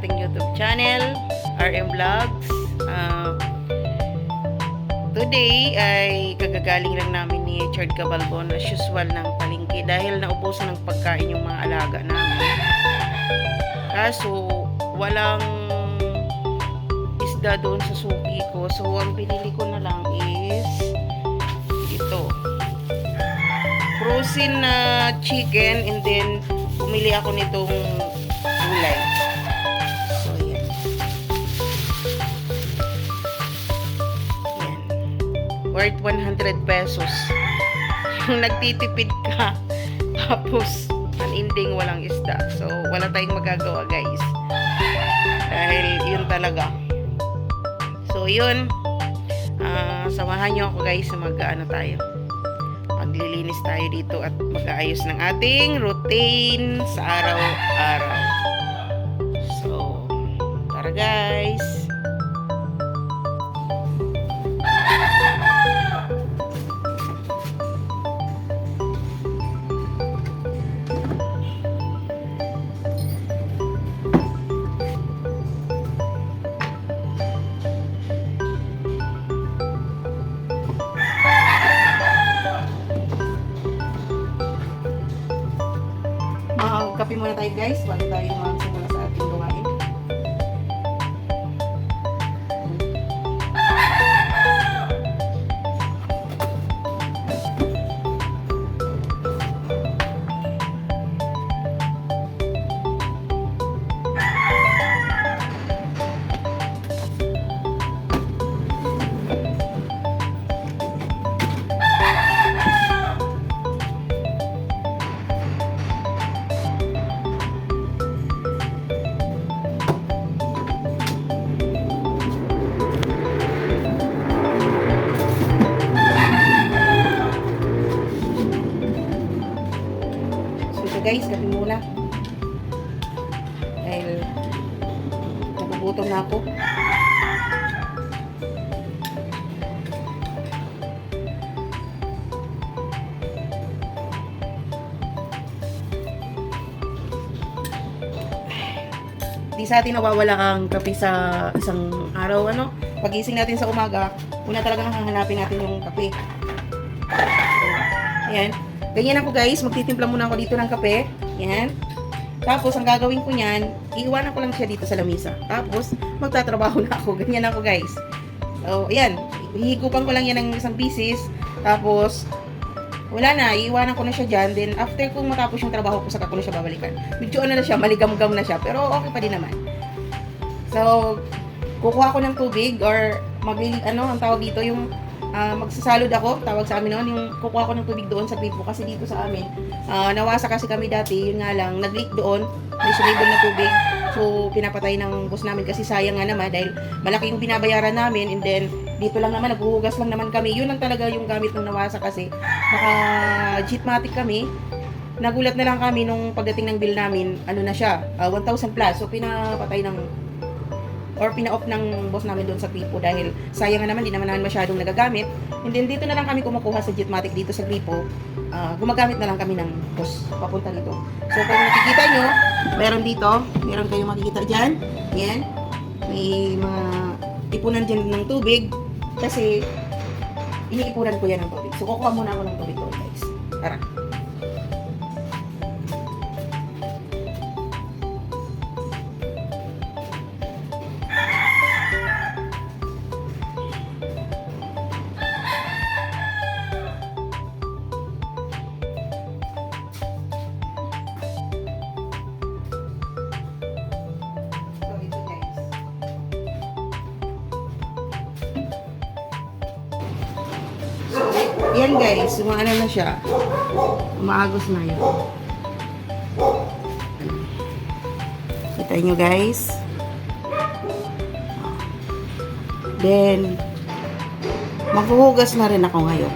ating YouTube channel, RM Vlogs. Today ay kagagaling lang namin ni Richard Cabalbon as usual ng palengke dahil naubusan ng pagkain yung mga alaga namin. Kaso walang isda doon sa suki ko, so ang pinili ko na lang is ito, frozen na chicken, and then pumili ako nitong gulay. So yan, worth 100 pesos. Yung nagtitipid ka tapos ang ending walang isda, so wala tayong magagawa guys, dahil yun talaga. So yun, samahan nyo ako guys, maglilinis tayo dito at mag-aayos ng ating routine sa araw-araw. So tara guys. Kape muna tayo guys bago tayo magsimula sa ating gawain. Guys, kape muna dahil nagugutom na ako. Di sa atin nawawala ang kape sa isang araw, pagising natin sa umaga, una talaga hahanapin natin yung kape. So, ayan. Ganyan ako guys, magtitimpla muna ako dito ng kape. Yan. Tapos, ang gagawin ko niyan, iiwanan ko lang siya dito sa lamisa. Tapos, magtatrabaho na ako. Ganyan ako guys. So, ayan. Hihigupan ko lang yan ng isang bisis. Tapos, wala na. Iiwanan ko na siya dyan. Then, after kung matapos yung trabaho ko, saka ko na siya babalikan. Medyo na siya, maligam-gam na siya. Pero, okay pa din naman. So, kukuha ko ng tubig or ang tawag dito, yung magsasalod ako, tawag sa amin noon, yung kukuha ko ng tubig doon sa gripo kasi dito sa amin, nawasa kasi kami dati, yun nga lang, nag-leak doon, may sumibol na tubig, so pinapatay ng boss namin kasi sayang nga naman dahil malaki yung binabayaran namin, and then dito lang naman, naghuhugas lang naman kami, yun lang talaga yung gamit ng nawasa kasi naka-Jeepmatic kami. Nagulat na lang kami nung pagdating ng bill namin, na siya, 1,000 plus, so pinapatay pina-off ng boss namin doon sa gripo dahil sayang nga naman, di naman masyadong nagagamit. And then dito na lang kami kumukuha sa Jeepmatic dito sa gripo. Gumagamit na lang kami ng boss papunta dito. So kung nakikita nyo, meron kayong makikita dyan. Yan. May mga ipunan dyan ng tubig kasi iniipunan ko yan ng tubig. So kukuha muna ako ng tubig doon guys. Tara. Yan guys, na siya. Umaagos na yun. Kita nyo guys. Then, maghuhugas na rin ako ngayon.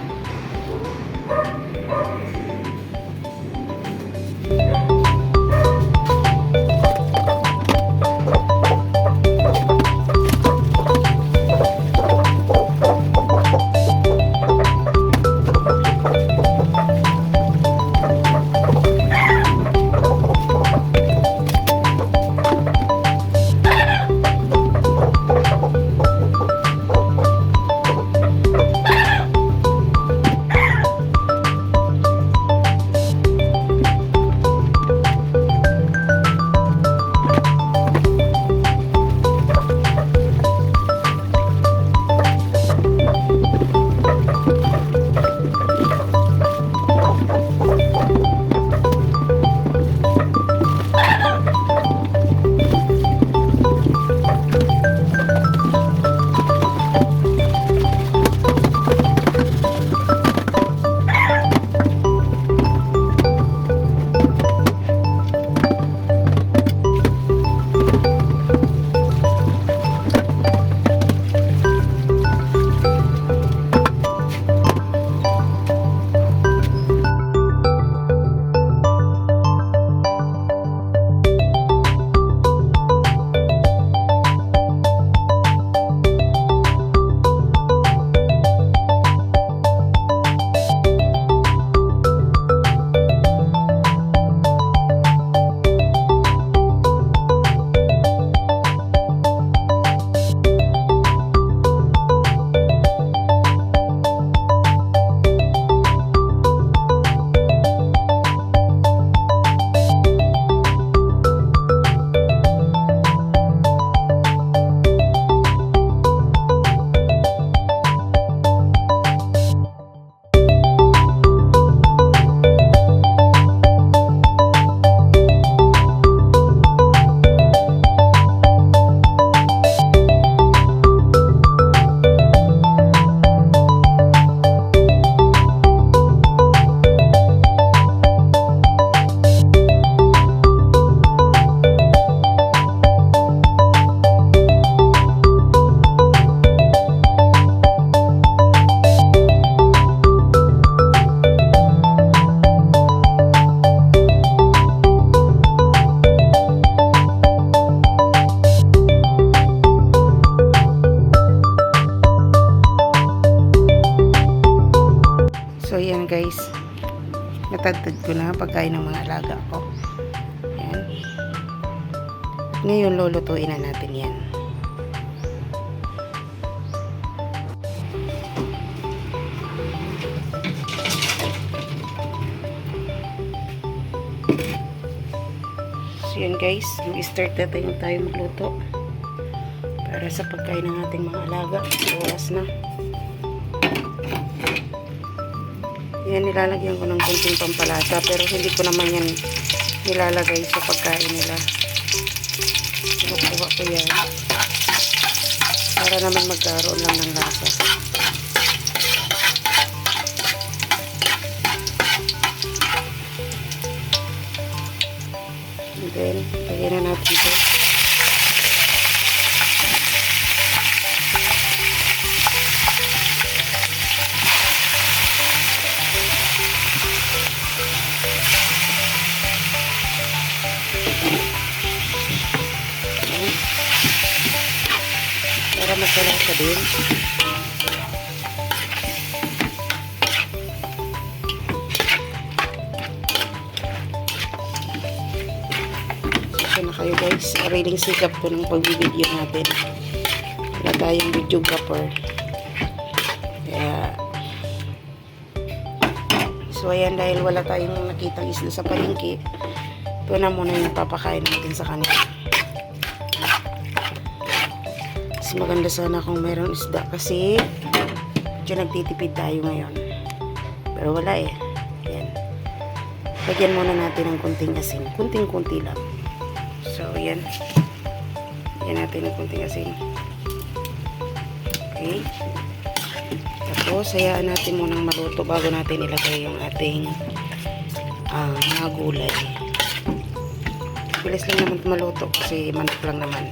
So, yan guys. Natadtad ko na pagkain ng mga alaga ko. Yan. Ngayon, lulutuin na natin yan. So, yan guys. Mag-start na tayo magluto. Para sa pagkain ng ating mga alaga. Oras na. Yan, nilalagyan ko ng kunting pampalasa. Pero hindi ko naman yan nilalagay sa pagkain nila. Kinukuha ko yan. Para naman magkaroon lang ng lasa. And then, lagyan na natin ito. Para magkalasa din. Ito na kayo guys. Ariling sikap ko ng pagbibideo natin. Wala tayong videographer. Kaya so ayan, dahil wala tayong nakitang isla sa palengke, ito na muna yung papakain natin sa kanila. Mas maganda sana kung mayroong isda kasi dyan nagtitipid tayo ngayon. Pero wala eh. Ayan. Lagyan muna natin ng kunting asin. Kunting-kunti lang. So, ayan. Lagyan natin ng kunting asin. Okay. Tapos, hayaan natin munang maluto bago natin ilagay yung ating mga gulay. Bilis lang naman maluto kasi manok lang naman.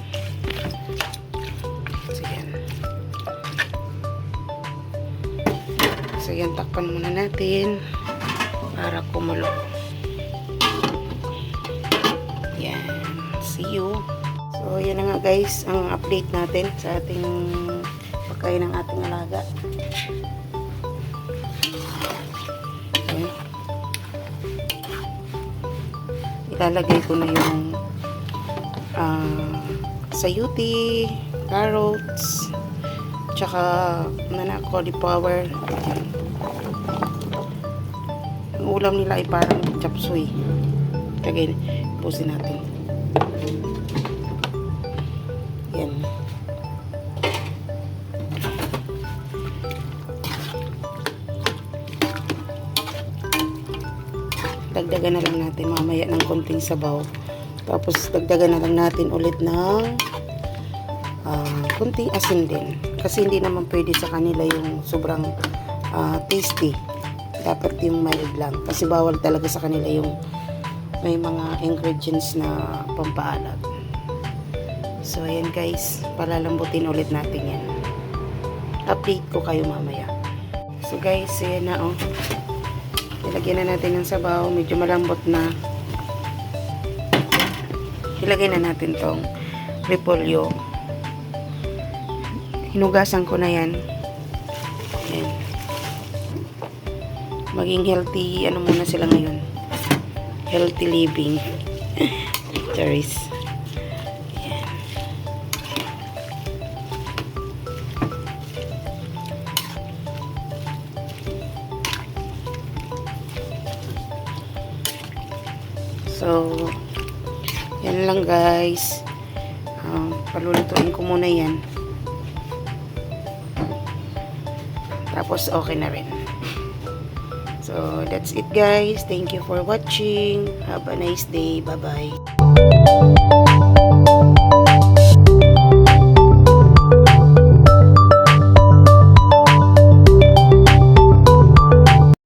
So, yan, takpan muna natin para kumulo. Yan. See you. So, yan na nga guys, ang update natin sa ating pagkain ng ating alaga. Yan. Ilalagay ko na yung sayuti, carrots, tsaka cauliflower. Ang ulam nila ay parang chop suey. Lagay, pusin natin. Yan. Dagdagan na lang natin mamaya ng konting sabaw. Tapos dagdagan na lang natin ulit ng kunting asin din. Kasi hindi naman pwede sa kanila yung sobrang tasty. Dapat yung mild lang. Kasi bawal talaga sa kanila yung may mga ingredients na pampaalat. So, ayan guys. Palalambutin ulit natin yan. Update ko kayo mamaya. So, guys, ayan na oh. Ilagyan na natin ng sabaw. Medyo malambot na. Ilagay na natin tong repolyo. Hinugasan ko na yan. Ayan. Maging healthy, ano muna sila ngayon. Healthy living. Charis. Ayan. So, yan lang guys. Palulutuin ko muna yan. Tapos okay na rin. So that's it guys. Thank you for watching. Have a nice day. Bye bye.